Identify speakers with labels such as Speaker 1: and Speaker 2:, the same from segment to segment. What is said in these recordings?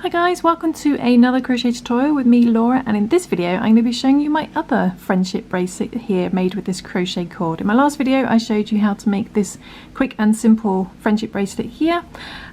Speaker 1: Hi guys, welcome to another crochet tutorial with me, Laura, and in this video I'm going to be showing you my other friendship bracelet here made with this crochet cord. In my last video I showed you how to make this quick and simple friendship bracelet here,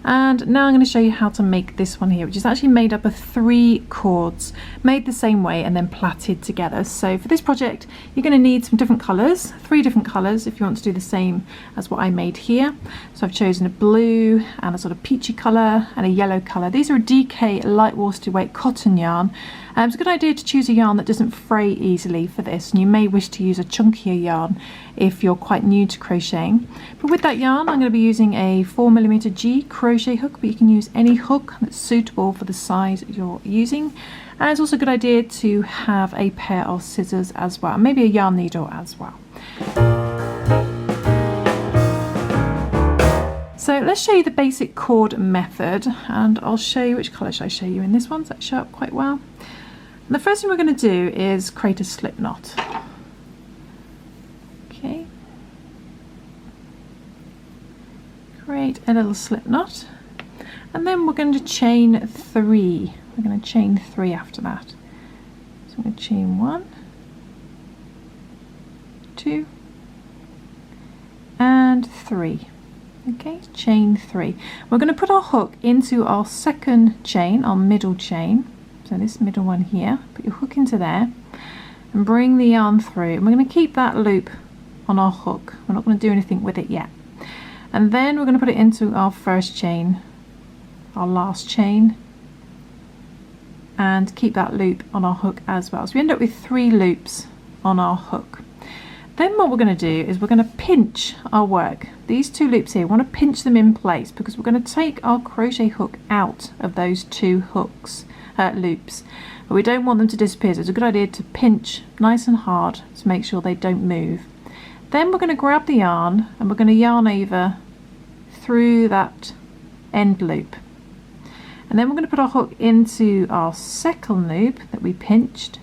Speaker 1: and now I'm going to show you how to make this one here, which is actually made up of 3 cords made the same way and then plaited together. So for this project you're going to need some different colours, 3 different colours if you want to do the same as what I made here. So I've chosen a blue and a sort of peachy colour and a yellow colour. These are a DK light worsted weight cotton yarn. It's a good idea to choose a yarn that doesn't fray easily for this, and you may wish to use a chunkier yarn if you're quite new to crocheting. But with that yarn I'm going to be using a 4mm G crochet hook, but you can use any hook that's suitable for the size you're using. And it's also a good idea to have a pair of scissors as well, maybe a yarn needle as well. So let's show you the basic cord method, and I'll show you which colour should I show you in this one so that show up quite well. And the first thing we're going to do is create a slip knot. Okay, create a little slip knot, and then we're going to chain 3. We're going to chain 3 after that. So I'm going to chain 1, 2 and 3. Okay, chain 3. We're going to put our hook into our second chain, our middle chain. So this middle one here, put your hook into there and bring the yarn through. And we're going to keep that loop on our hook. We're not going to do anything with it yet. And then we're going to put it into our first chain, our last chain, and keep that loop on our hook as well. So we end up with 3 loops on our hook. Then what we're going to do is we're going to pinch our work. These 2 loops here, we want to pinch them in place because we're going to take our crochet hook out of those 2 loops. But we don't want them to disappear, so it's a good idea to pinch nice and hard to make sure they don't move. Then we're going to grab the yarn and we're going to yarn over through that end loop. And then we're going to put our hook into our second loop that we pinched.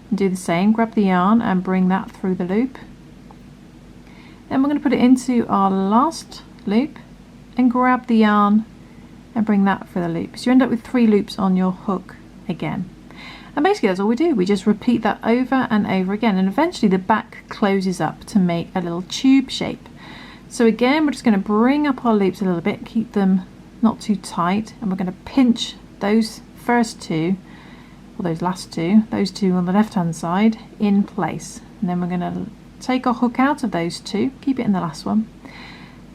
Speaker 1: And do the same, grab the yarn and bring that through the loop. Then we're going to put it into our last loop and grab the yarn and bring that through the loop. So you end up with 3 loops on your hook again. And basically that's all we do. We just repeat that over and over again, and eventually the back closes up to make a little tube shape. So again, we're just going to bring up our loops a little bit, keep them not too tight, and we're going to pinch those first 2, or those last 2, those 2 on the left hand side in place. And then we're going to take our hook out of those 2, keep it in the last one,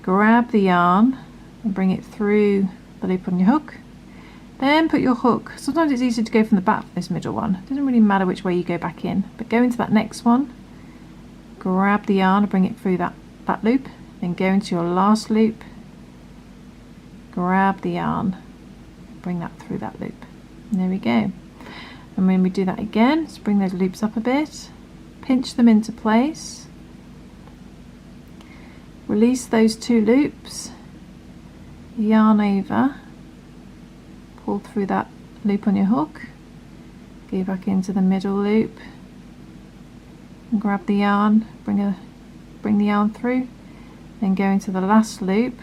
Speaker 1: grab the yarn and bring it through the loop on your hook. Then put your hook, sometimes it's easier to go from the back for this middle one, it doesn't really matter which way you go back in, but go into that next one, grab the yarn and bring it through that loop, then go into your last loop, grab the yarn, bring that through that loop, and there we go. And when we do that again, just bring those loops up a bit, pinch them into place, release those 2 loops, yarn over, pull through that loop on your hook, go back into the middle loop, and grab the yarn, bring the yarn through, then go into the last loop,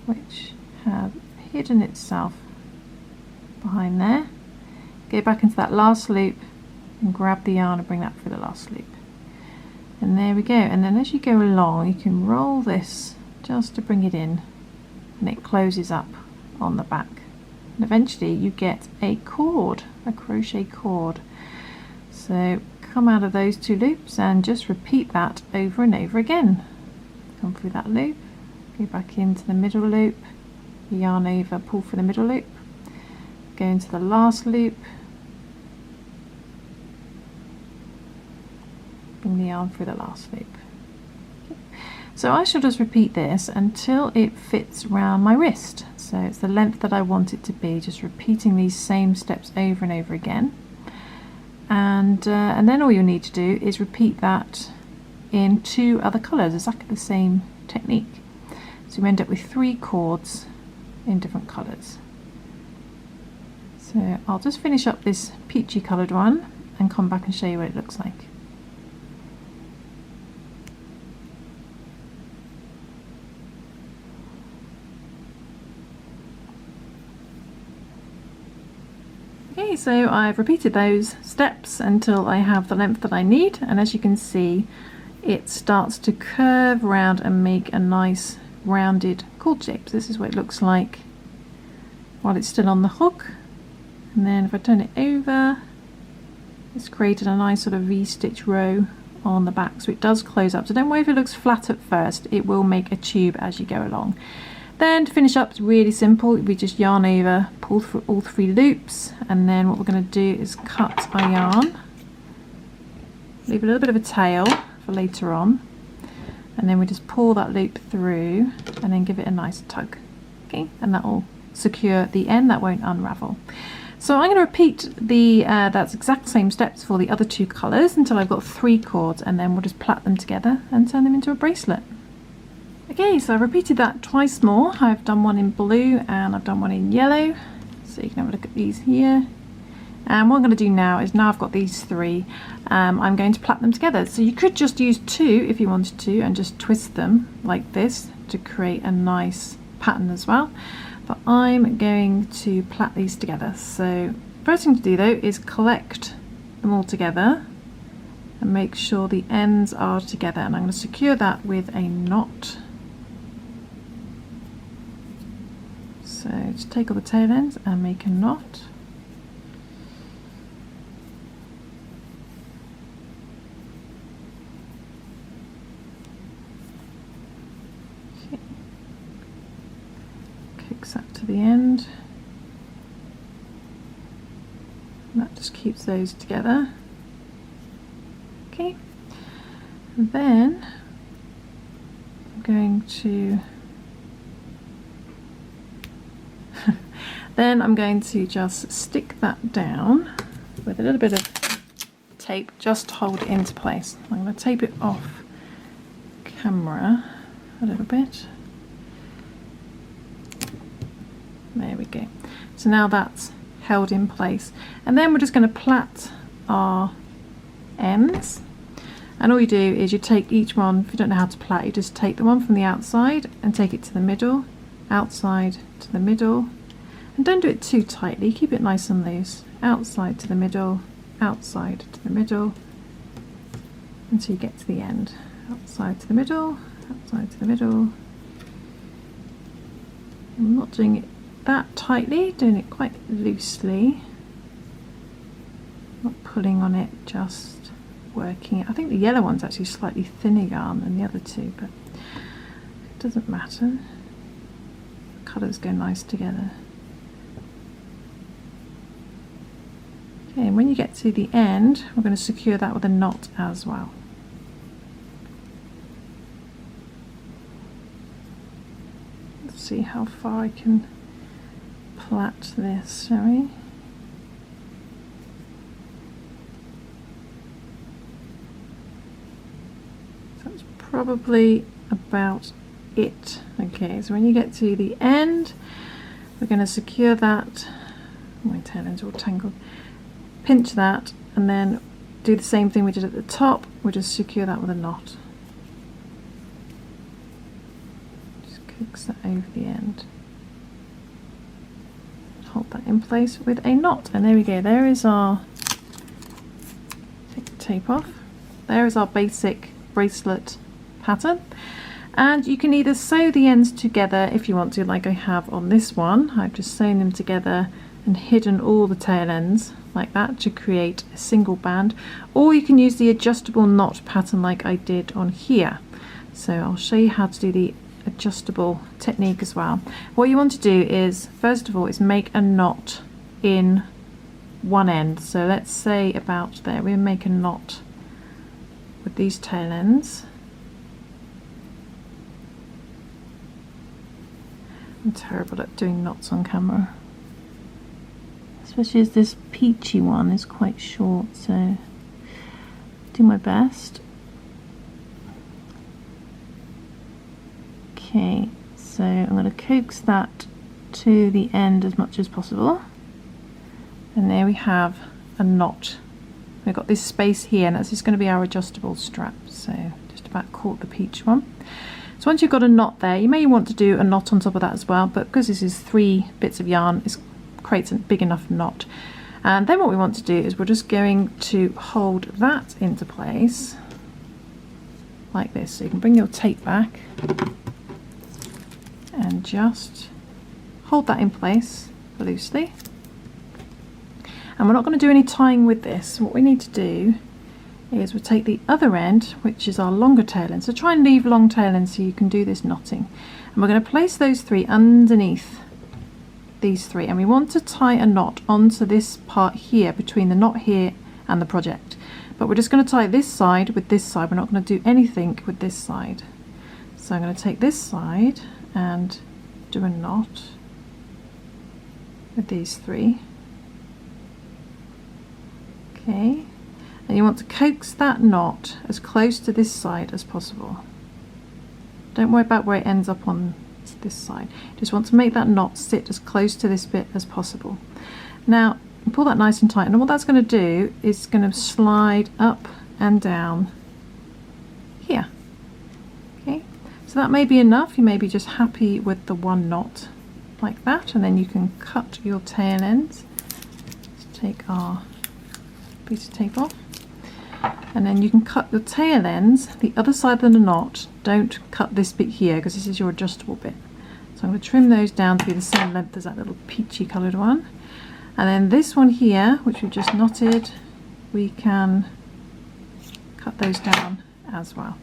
Speaker 1: which has hidden itself behind there. Go back into that last loop and grab the yarn and bring that through the last loop. And there we go. And then as you go along, you can roll this just to bring it in, and it closes up on the back. And eventually you get a cord, a crochet cord. So come out of those 2 loops and just repeat that over and over again. Come through that loop, go back into the middle loop, yarn over, pull through the middle loop, go into the last loop, bring the yarn through the last loop. So I shall just repeat this until it fits around my wrist. So it's the length that I want it to be, just repeating these same steps over and over again. And then all you need to do is repeat that in 2 other colours, exactly the same technique. So we end up with 3 cords in different colours. So I'll just finish up this peachy coloured one and come back and show you what it looks like. Okay, so I've repeated those steps until I have the length that I need, and as you can see it starts to curve around and make a nice rounded cord shape. So this is what it looks like while it's still on the hook, and then if I turn it over, it's created a nice sort of V-stitch row on the back, so it does close up. So don't worry if it looks flat at first, it will make a tube as you go along. Then to finish up, it's really simple. We just yarn over, pull through all 3 loops, and then what we're going to do is cut our yarn, leave a little bit of a tail for later on, and then we just pull that loop through and then give it a nice tug. Okay, and that will secure the end, that won't unravel. So I'm going to repeat the that's exact same steps for the other 2 colours until I've got 3 cords, and then we'll just plait them together and turn them into a bracelet. Okay, so I've repeated that twice more. I've done one in blue and I've done one in yellow, so you can have a look at these here. And what I'm going to do now is, now I've got these 3, I'm going to plait them together. So you could just use 2 if you wanted to and just twist them like this to create a nice pattern as well, but I'm going to plait these together. So first thing to do though is collect them all together and make sure the ends are together, and I'm going to secure that with a knot. So just take all the tail ends and make a knot. Okay. Coax that to the end. And that just keeps those together. Okay. And then I'm going to just stick that down with a little bit of tape just to hold it into place. I'm going to tape it off camera a little bit. There we go. So now that's held in place, and then we're just going to plait our ends. And all you do is you take each one, if you don't know how to plait, you just take the one from the outside and take it to the middle, outside to the middle, and don't do it too tightly, keep it nice and loose, outside to the middle, outside to the middle, until you get to the end. Outside to the middle, outside to the middle. I'm not doing it that tightly, doing it quite loosely, not pulling on it, just working it. I think the yellow one's actually slightly thinner yarn than the other 2, but it doesn't matter. The colours go nice together. Okay, and when you get to the end, we're going to secure that with a knot as well. Let's see how far I can plait this, shall we? So that's probably about it. Okay, so when you get to the end, we're going to secure that. My tail end's all tangled. Pinch that and then do the same thing we did at the top. We'll just secure that with a knot. Just coax that over the end. Hold that in place with a knot, and there we go. There is our, take the tape off. There is our basic bracelet pattern, and you can either sew the ends together if you want to, like I have on this one. I've just sewn them together and hidden all the tail ends like that to create a single band, or you can use the adjustable knot pattern like I did on here. So I'll show you how to do the adjustable technique as well. What you want to do is, first of all, is make a knot in one end. So let's say about there, we'll make a knot with these tail ends. I'm terrible at doing knots on camera, especially as this peachy one is quite short, so do my best. Okay, so I'm going to coax that to the end as much as possible, and there we have a knot. We've got this space here, and that's just going to be our adjustable strap, so just about caught the peach one. So once you've got a knot there, you may want to do a knot on top of that as well, but because this is 3 bits of yarn, it creates a big enough knot. And then what we want to do is we're just going to hold that into place like this. So you can bring your tape back and just hold that in place loosely. And we're not going to do any tying with this. What we need to do is we'll take the other end, which is our longer tail end. So try and leave long tail ends so you can do this knotting. And we're going to place those three underneath these three, and we want to tie a knot onto this part here between the knot here and the project. But we're just going to tie this side with this side. We're not going to do anything with this side. So I'm going to take this side and do a knot with these three. Okay, and you want to coax that knot as close to this side as possible. Don't worry about where it ends up on this side. Just want to make that knot sit as close to this bit as possible. Now pull that nice and tight, and what that's going to do is going to slide up and down here. Okay, so that may be enough. You may be just happy with the one knot like that, and then you can cut your tail ends. Let's take our piece of tape off, and then you can cut your tail ends the other side of the knot. Don't cut this bit here because this is your adjustable bit. So I'm going to trim those down to be the same length as that little peachy coloured one. And then this one here, which we've just knotted, we can cut those down as well.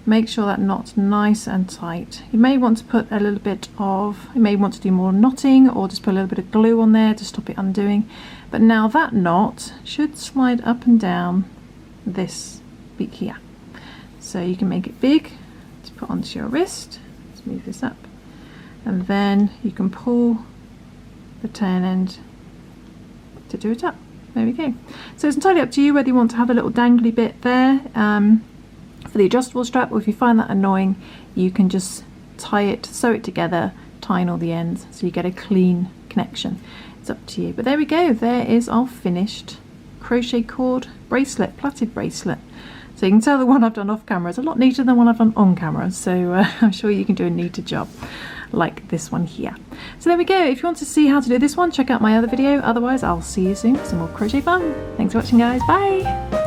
Speaker 1: Make sure that knot's nice and tight. You may want to put a little bit of, you may want to do more knotting, or just put a little bit of glue on there to stop it undoing. But now that knot should slide up and down this beak here. So you can make it big to put onto your wrist. Let's move this up. And then you can pull the tail end to do it up. There we go. So it's entirely up to you whether you want to have a little dangly bit there for the adjustable strap, or if you find that annoying, you can just tie it, sew it together, tie in all the ends so you get a clean connection. It's up to you. But there we go. There is our finished crochet cord bracelet, plaited bracelet. So you can tell the one I've done off camera is a lot neater than the one I've done on camera. So I'm sure you can do a neater job like this one here. So there we go. If you want to see how to do this one, check out my other video. Otherwise, I'll see you soon for some more crochet fun. Thanks for watching, guys. Bye.